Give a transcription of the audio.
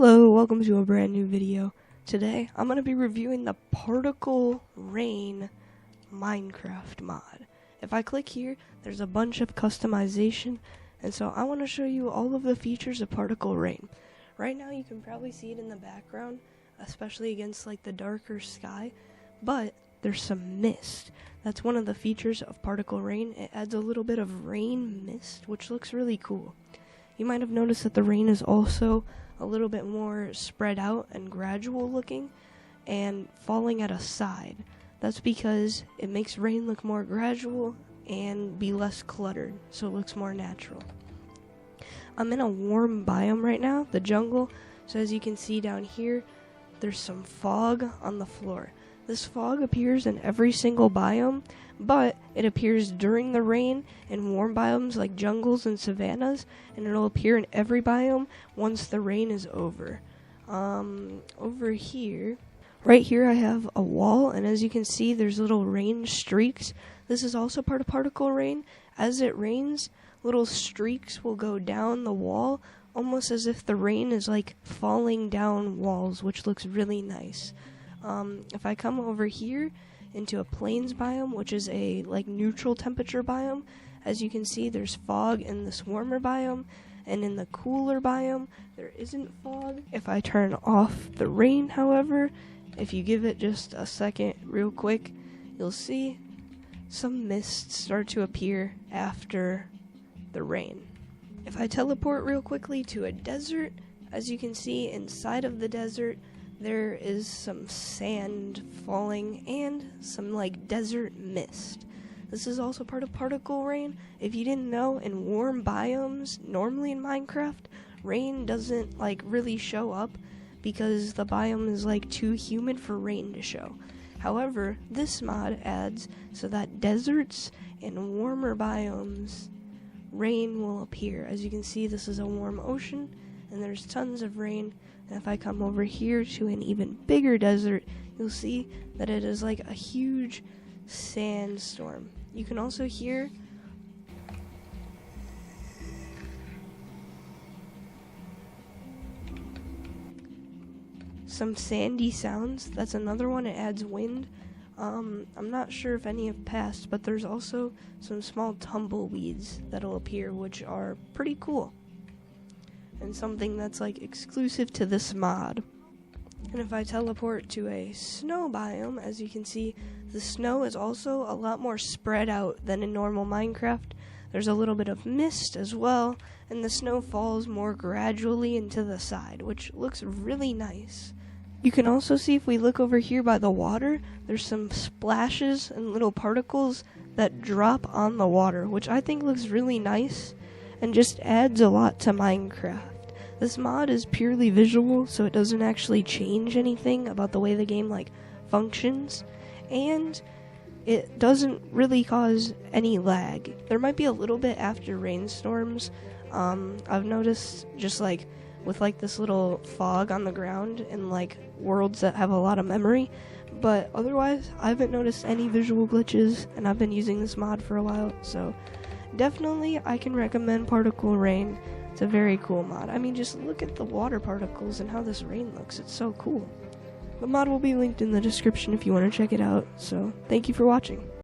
Hello, welcome to a brand new video. Today, I'm going to be reviewing the Particle Rain Minecraft mod. If I click here, there's a bunch of customization, and so I want to show you all of the features of Particle Rain. Right now, you can probably see it in the background, especially against like the darker sky, but there's some mist. That's one of the features of Particle Rain. It adds a little bit of rain mist, which looks really cool. You might have noticed that the rain is also a little bit more spread out and gradual looking and falling at a side. That's because it makes rain look more gradual and be less cluttered, so it looks more natural. I'm in a warm biome right now, the jungle, so as you can see down here, there's some fog on the floor. This fog appears in every single biome, but it appears during the rain in warm biomes like jungles and savannas, and it'll appear in every biome once the rain is over. Over here, right here I have a wall, and as you can see there's little rain streaks. This is also part of Particle Rain. As it rains, little streaks will go down the wall, almost as if the rain is like falling down walls, which looks really nice. If I come over here into a plains biome, which is a like neutral temperature biome, as you can see there's fog in this warmer biome, and in the cooler biome there isn't fog. If I turn off the rain, however, if you give it just a second real quick, you'll see some mists start to appear after the rain. If I teleport real quickly to a desert, as you can see inside of the desert there is some sand falling and some like desert mist. This is also part of Particle Rain. If you didn't know, in warm biomes, normally in Minecraft, rain doesn't like really show up because the biome is like too humid for rain to show. However, this mod adds so that deserts and warmer biomes, rain will appear. As you can see, this is a warm ocean and there's tons of rain. And if I come over here to an even bigger desert, you'll see that it is like a huge sandstorm. You can also hear some sandy sounds. That's another one. It adds wind. I'm not sure if any have passed, but there's also some small tumbleweeds that'll appear, which are pretty cool, and something that's like exclusive to this mod. And if I teleport to a snow biome, as you can see, the snow is also a lot more spread out than in normal Minecraft. There's a little bit of mist as well, and the snow falls more gradually into the side, which looks really nice. You can also see, if we look over here by the water, there's some splashes and little particles that drop on the water, which I think looks really nice and just adds a lot to Minecraft. This mod is purely visual, so it doesn't actually change anything about the way the game like functions, and it doesn't really cause any lag. There might be a little bit after rainstorms. I've noticed just like with like this little fog on the ground in like worlds that have a lot of memory, but otherwise I haven't noticed any visual glitches, and I've been using this mod for a while, so definitely I can recommend Particle Rain. It's a very cool mod. I mean, just look at the water particles and how this rain looks. It's so cool. The mod will be linked in the description if you want to check it out. So, thank you for watching.